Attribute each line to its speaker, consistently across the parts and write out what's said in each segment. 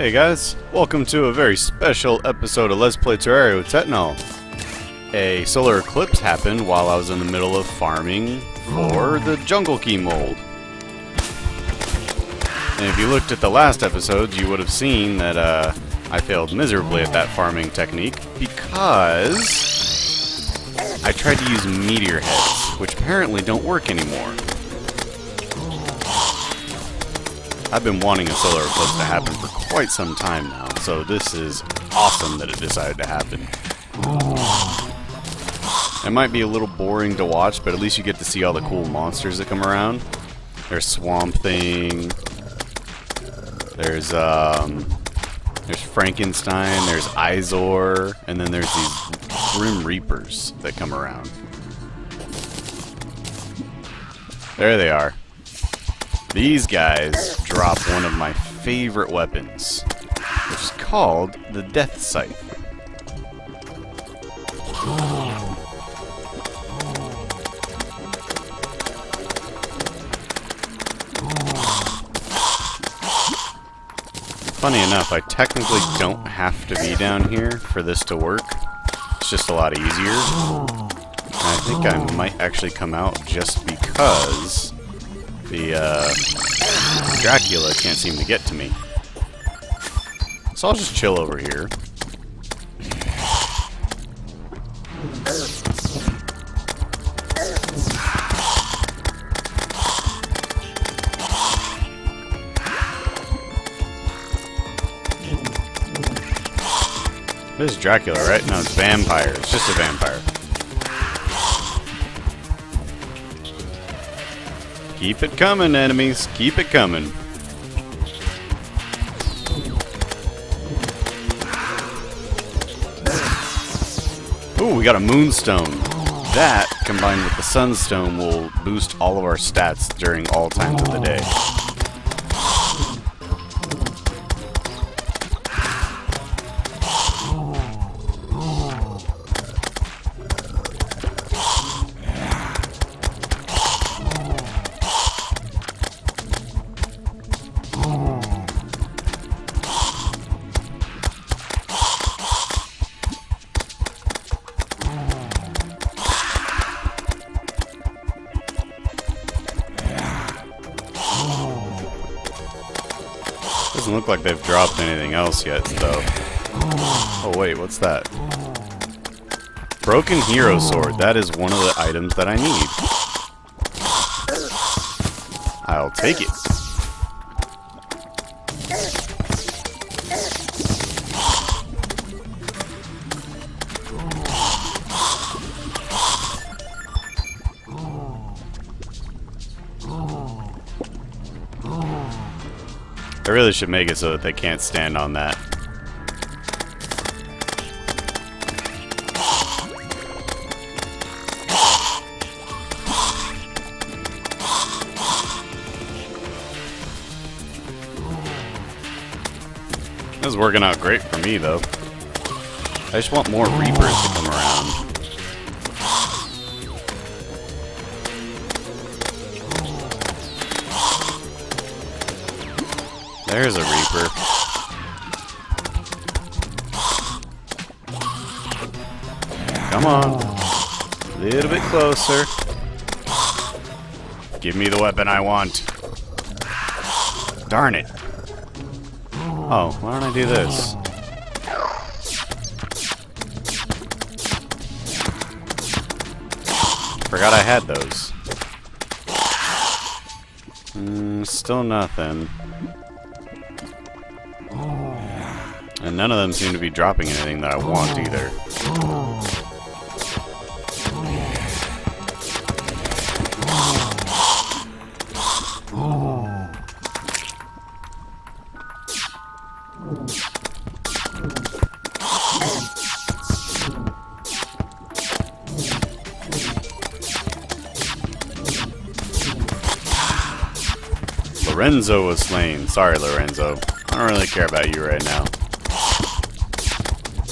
Speaker 1: Hey guys, welcome to a very special episode of Let's Play Terraria with Tetnol. A solar eclipse happened while I was in the middle of farming for the jungle key mold. And if you looked at the last episode, you would have seen that I failed miserably at that farming technique because I tried to use meteor heads, which apparently don't work anymore. I've been wanting a solar eclipse to happen for quite some time now, so this is awesome that it decided to happen. It might be a little boring to watch, but at least you get to see all the cool monsters that come around. There's Swamp Thing, there's Frankenstein, there's Izor, and then there's these Grim Reapers that come around. There they are. These guys drop one of my favorite weapons, which is called the Death Scythe. Funny enough, I technically don't have to be down here for this to work. It's just a lot easier. And I think I might actually come out just because the Dracula can't seem to get to me. So I'll just chill over here. This is Dracula, right? No, it's vampire. It's just a vampire. Keep it coming, enemies. Keep it coming. Ooh, we got a moonstone. That, combined with the sunstone, will boost all of our stats during all times of the day. Doesn't look like they've dropped anything else yet, though. Oh wait, what's that? Broken Hero Sword. That is one of the items that I need. I'll take it. I really should make it so that they can't stand on that. This is working out great for me, though. I just want more Reapers to come around. There's a Reaper. Come on. A little bit closer. Give me the weapon I want. Darn it. Oh, why don't I do this? Forgot I had those. Still nothing. And none of them seem to be dropping anything that I want either. Lorenzo was slain. Sorry, Lorenzo. I don't really care about you right now.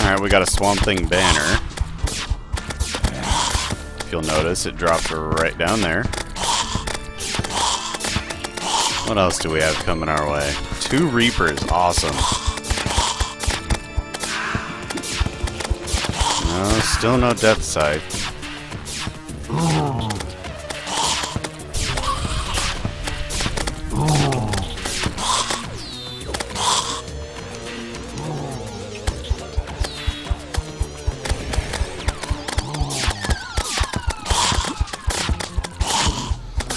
Speaker 1: Alright, we got a Swamp Thing banner. If you'll notice, it dropped right down there. What else do we have coming our way? 2 Reapers, awesome. No, still no Death Scythe.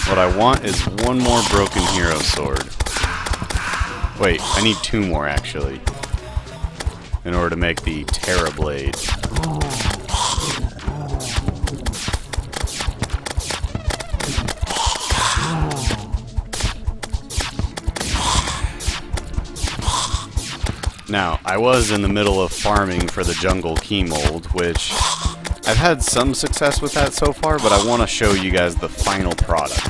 Speaker 1: What I want is one more broken hero sword. Wait, I need 2 more actually, in order to make the Terra Blade. Now, I was in the middle of farming for the jungle key mold, which I've had some success with that so far, but I want to show you guys the final product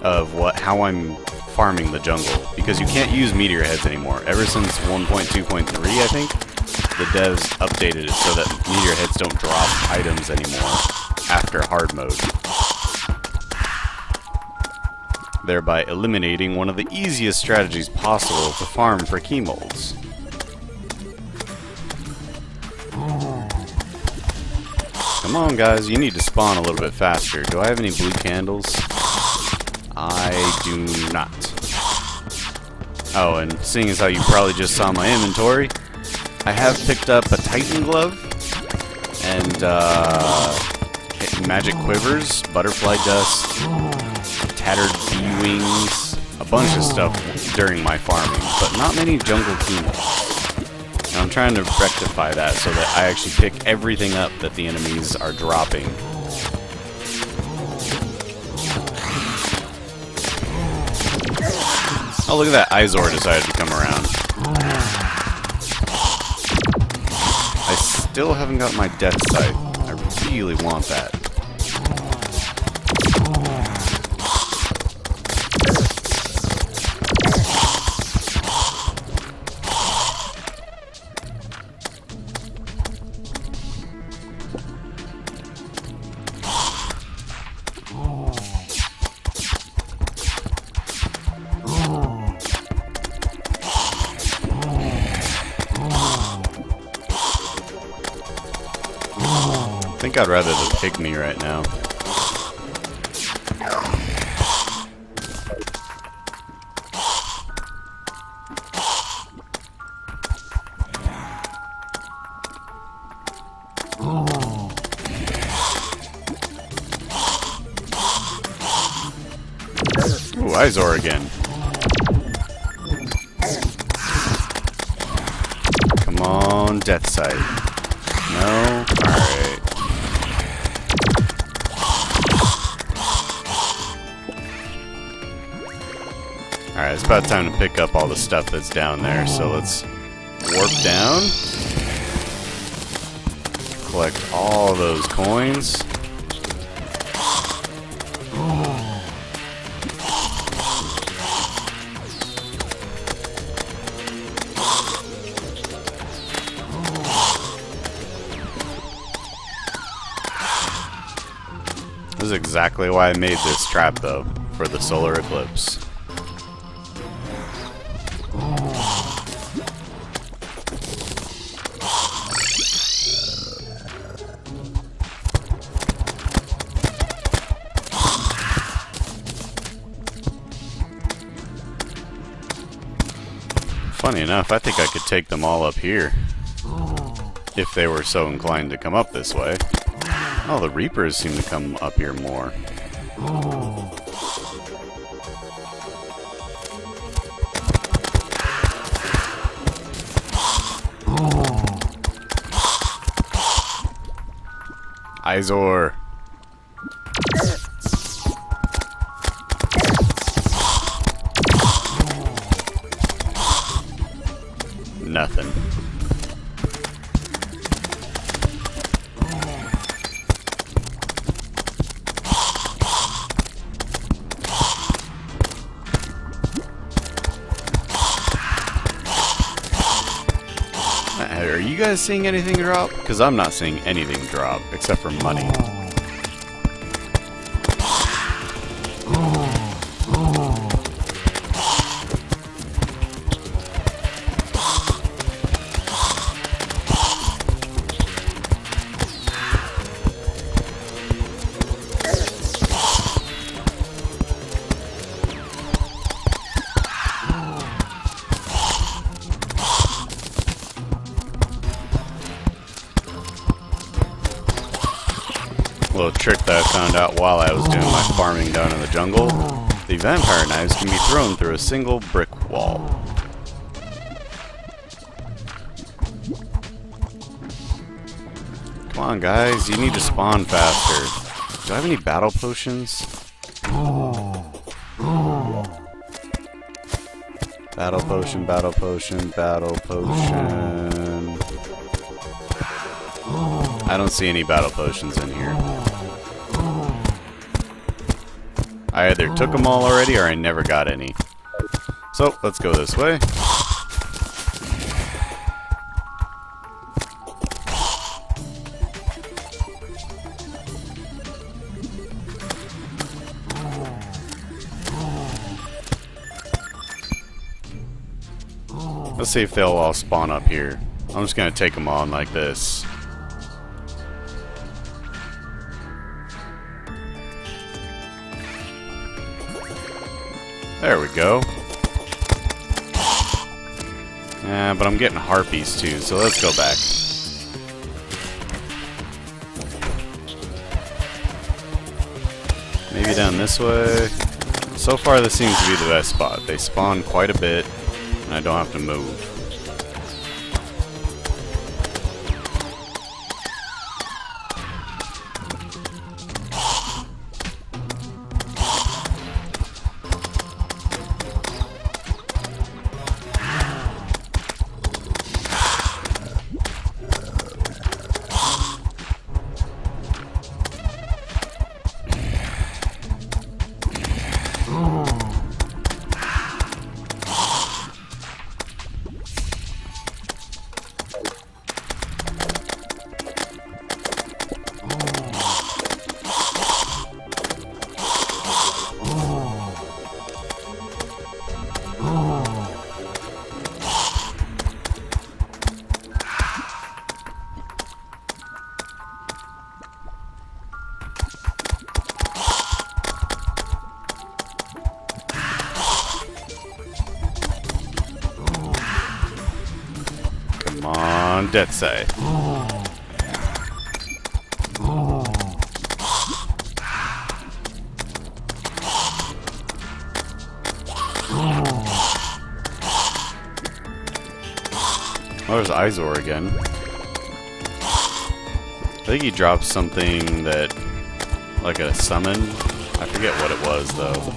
Speaker 1: of how I'm farming the jungle, because you can't use meteor heads anymore. Ever since 1.2.3, I think, the devs updated it so that meteor heads don't drop items anymore after hard mode, thereby eliminating one of the easiest strategies possible to farm for key molds. Come on, guys, you need to spawn a little bit faster. Do I have any blue candles? I do not. Oh, and seeing as how you probably just saw my inventory, I have picked up a Titan Glove and magic quivers, butterfly dust, tattered bee wings, a bunch of stuff during my farming, but not many jungle key molds. And I'm trying to rectify that so that I actually pick everything up that the enemies are dropping. Oh, look at that. Izor decided to come around. I still haven't got my Death Scythe. I really want that. I think I'd rather the pygmy right now. Ooh, Izor again. Come on, Death Scythe. No? Alright. Alright, it's about time to pick up all the stuff that's down there, so let's warp down. Collect all those coins. This is exactly why I made this trap, though, for the solar eclipse. Funny enough, I think I could take them all up here, if they were so inclined to come up this way. Oh, the Reapers seem to come up here more. Izor. Nothing. Are you guys seeing anything drop? Because I'm not seeing anything drop, except for money. Little trick that I found out while I was doing my farming down in the jungle. The vampire knives can be thrown through a single brick wall. Come on, guys, you need to spawn faster. Do I have any battle potions? Battle potion, battle potion, battle potion. I don't see any battle potions in here. I either took them all already or I never got any. So, let's go this way. Let's see if they'll all spawn up here. I'm just gonna take them on like this. There we go. Yeah, but I'm getting harpies too, so let's go back. Maybe down this way. So far this seems to be the best spot. They spawn quite a bit, and I don't have to move. Come on, death side. Oh, there's Izor again. I think he dropped something that, like a summon. I forget what it was though.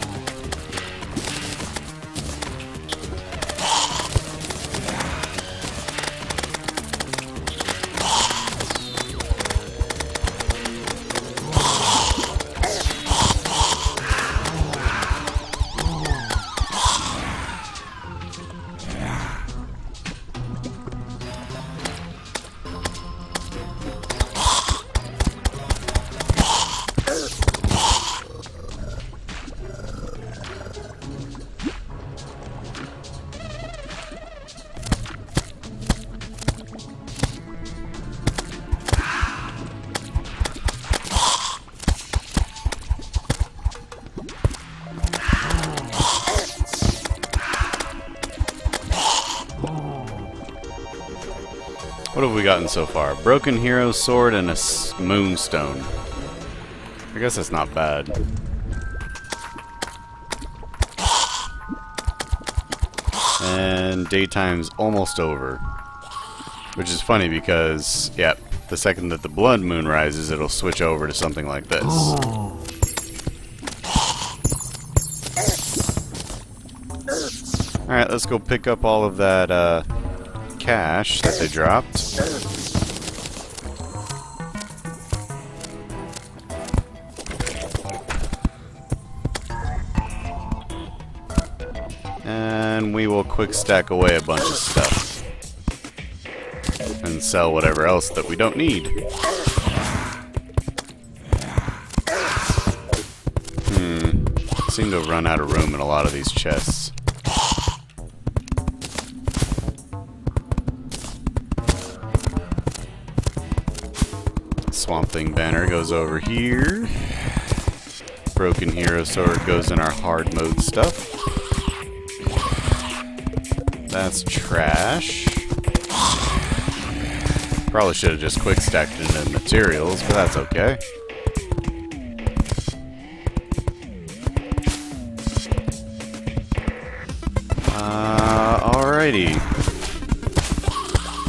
Speaker 1: What have we gotten so far? Broken hero sword and a moonstone. I guess that's not bad. And daytime's almost over. Which is funny because, yeah, the second that the blood moon rises, it'll switch over to something like this. Alright, let's go pick up all of that, cash that they dropped. And we will quick stack away a bunch of stuff. And sell whatever else that we don't need. Seem to have run out of room in a lot of these chests. Swamp Thing banner goes over here. Broken hero sword goes in our hard mode stuff. That's trash. Probably should have just quick stacked it into materials, but that's okay. Alrighty.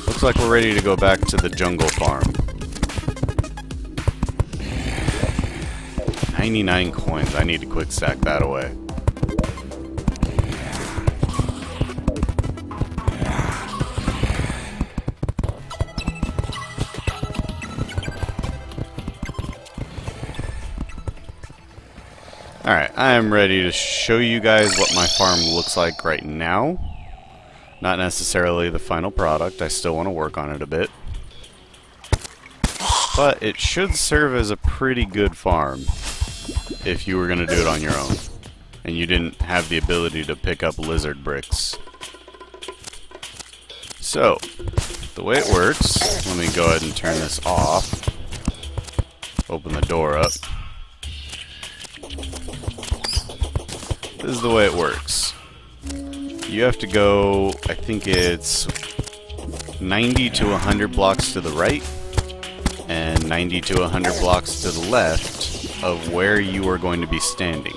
Speaker 1: Looks like we're ready to go back to the jungle farm. 99 coins. I need to quick stack that away. Alright, I am ready to show you guys what my farm looks like right now. Not necessarily the final product, I still want to work on it a bit. But it should serve as a pretty good farm if you were going to do it on your own. And you didn't have the ability to pick up lizard bricks. So, the way it works, let me go ahead and turn this off. Open the door up. This is the way it works. You have to go, I think it's 90 to 100 blocks to the right and 90 to 100 blocks to the left of where you are going to be standing.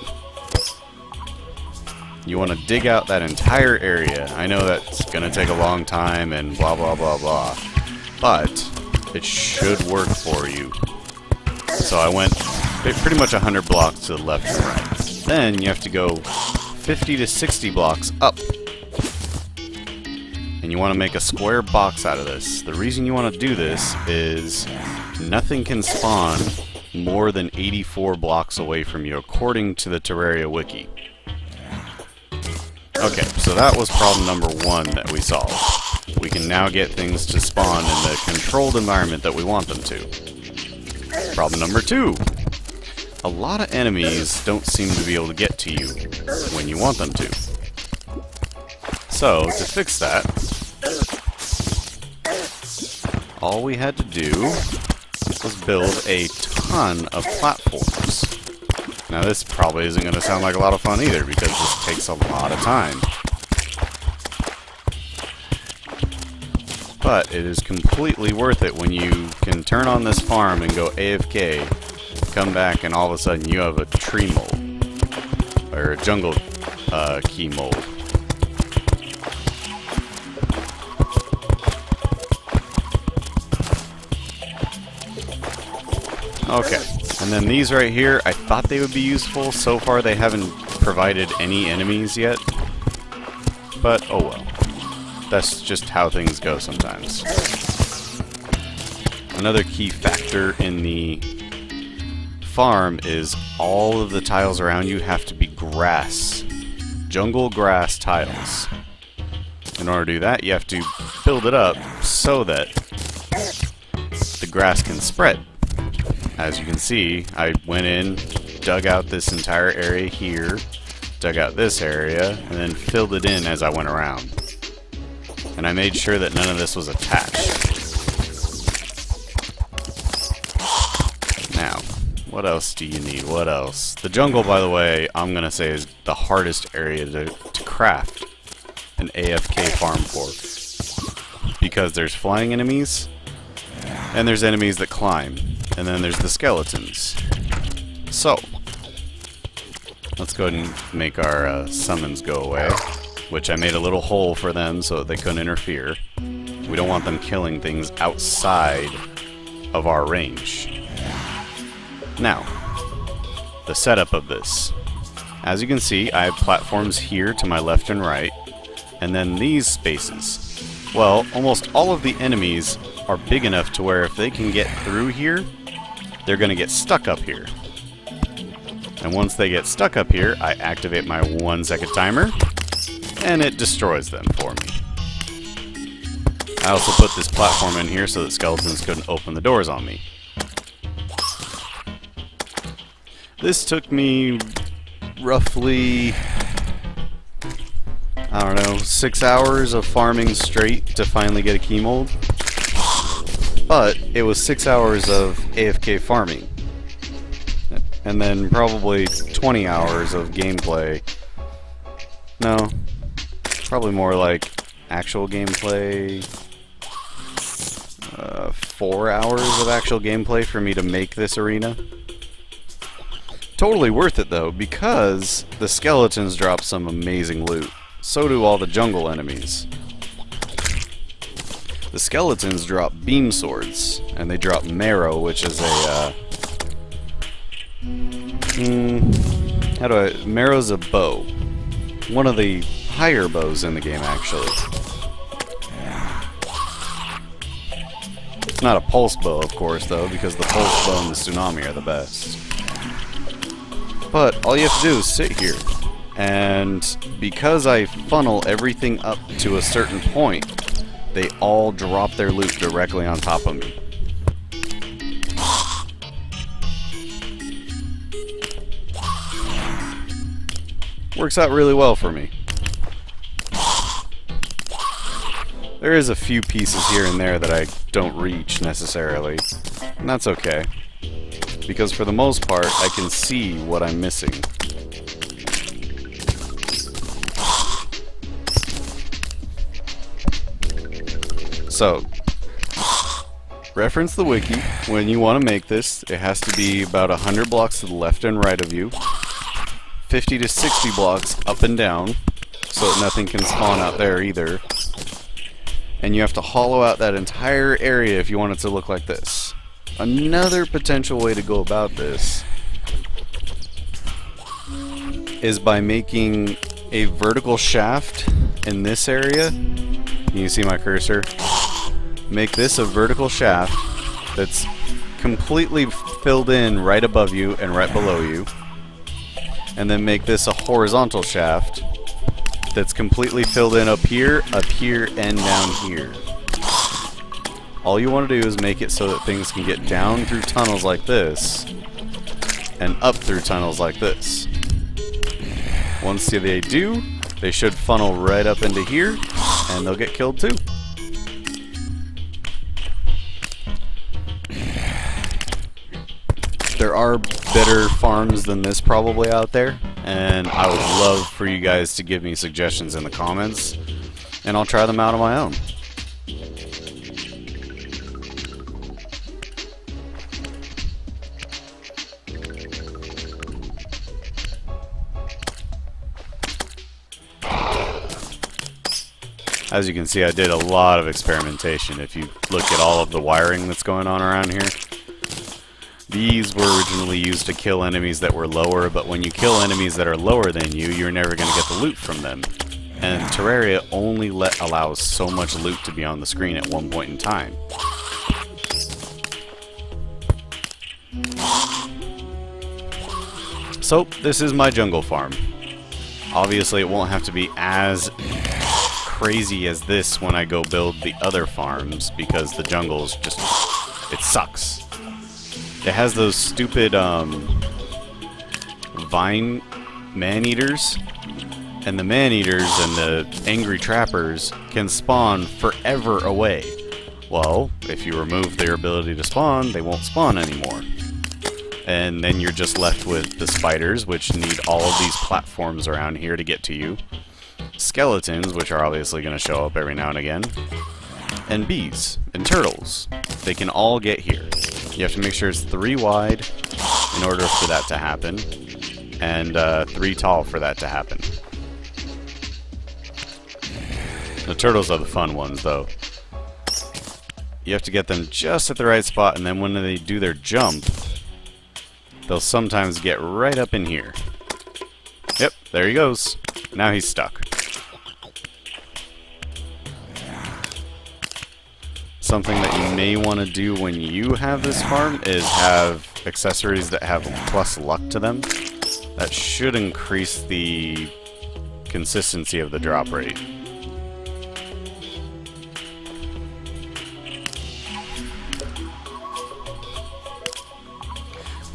Speaker 1: You want to dig out that entire area. I know that's going to take a long time and blah blah blah blah, but it should work for you. So I went pretty much 100 blocks to the left and right. Then you have to go 50 to 60 blocks up. And you want to make a square box out of this. The reason you want to do this is nothing can spawn more than 84 blocks away from you, according to the Terraria wiki. Okay, so that was problem number 1 that we solved. We can now get things to spawn in the controlled environment that we want them to. Problem number 2. A lot of enemies don't seem to be able to get to you when you want them to. So, to fix that, all we had to do was build a ton of platforms. Now this probably isn't going to sound like a lot of fun either, because this takes a lot of time. But it is completely worth it when you can turn on this farm and go AFK, come back, and all of a sudden you have a tree mold. Or a jungle key mold. Okay, and then these right here, I thought they would be useful. So far they haven't provided any enemies yet. But, oh well. That's just how things go sometimes. Another key factor in the farm is all of the tiles around you have to be grass. Jungle grass tiles. In order to do that, you have to build it up so that the grass can spread. As you can see, I went in, dug out this entire area here, dug out this area, and then filled it in as I went around. And I made sure that none of this was attached. Now, what else do you need? What else? The jungle, by the way, I'm going to say is the hardest area to craft an AFK farm for. Because there's flying enemies, and there's enemies that climb. And then there's the skeletons. So, let's go ahead and make our summons go away. Which I made a little hole for them so that they couldn't interfere. We don't want them killing things outside of our range. Now, the setup of this. As you can see, I have platforms here to my left and right. And then these spaces. Well, almost all of the enemies are big enough to where if they can get through here, they're going to get stuck up here. And once they get stuck up here, I activate my 1-second timer, and it destroys them for me. I also put this platform in here so that skeletons couldn't open the doors on me. This took me roughly, I don't know, 6 hours of farming straight to finally get a key mold. But it was 6 hours of AFK farming. And then probably 20 hours of gameplay. No, probably more like actual gameplay. 4 hours of actual gameplay for me to make this arena. Totally worth it though, because the skeletons drop some amazing loot. So do all the jungle enemies. The skeletons drop beam swords, and they drop marrow, which is a, marrow's a bow. One of the higher bows in the game, actually. It's not a pulse bow, of course, though, because the pulse bow and the tsunami are the best. But all you have to do is sit here, and because I funnel everything up to a certain point, they all drop their loot directly on top of me. Works out really well for me. There is a few pieces here and there that I don't reach necessarily, and that's okay, because for the most part I can see what I'm missing. So, reference the wiki when you want to make this. It has to be about 100 blocks to the left and right of you, 50 to 60 blocks up and down, so that nothing can spawn out there either. And you have to hollow out that entire area if you want it to look like this. Another potential way to go about this is by making a vertical shaft in this area. You can see my cursor. Make this a vertical shaft that's completely filled in right above you and right below you. And then make this a horizontal shaft that's completely filled in up here, and down here. All you want to do is make it so that things can get down through tunnels like this and up through tunnels like this. Once they do, they should funnel right up into here, and they'll get killed too. There are better farms than this probably out there, and I would love for you guys to give me suggestions in the comments, and I'll try them out on my own. As you can see, I did a lot of experimentation. If you look at all of the wiring that's going on around here, these were originally used to kill enemies that were lower, but when you kill enemies that are lower than you, you're never going to get the loot from them. And Terraria only allows so much loot to be on the screen at one point in time. So, this is my jungle farm. Obviously, it won't have to be as crazy as this when I go build the other farms, because the jungle's just, it sucks. It has those stupid vine man-eaters, and the man-eaters and the angry trappers can spawn forever away. Well, if you remove their ability to spawn, they won't spawn anymore. And then you're just left with the spiders, which need all of these platforms around here to get to you. Skeletons, which are obviously going to show up every now and again. And bees and turtles. They can all get here. You have to make sure it's 3 wide in order for that to happen, and 3 tall for that to happen. The turtles are the fun ones, though. You have to get them just at the right spot, and then when they do their jump, they'll sometimes get right up in here. Yep, there he goes. Now he's stuck. Something that you may want to do when you have this farm is have accessories that have plus luck to them. That should increase the consistency of the drop rate.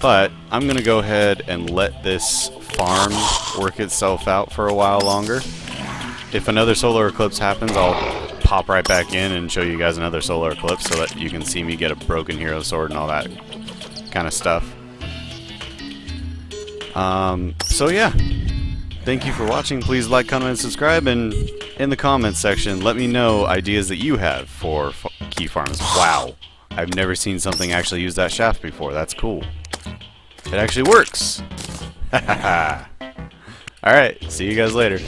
Speaker 1: But I'm going to go ahead and let this farm work itself out for a while longer. If another solar eclipse happens, I'll pop right back in and show you guys another solar eclipse so that you can see me get a broken hero sword and all that kind of stuff. So yeah, thank you for watching. Please like, comment, and subscribe, and in the comments section let me know ideas that you have for key farms. Wow, I've never seen something actually use that shaft before. That's cool. It actually works. Alright, see you guys later.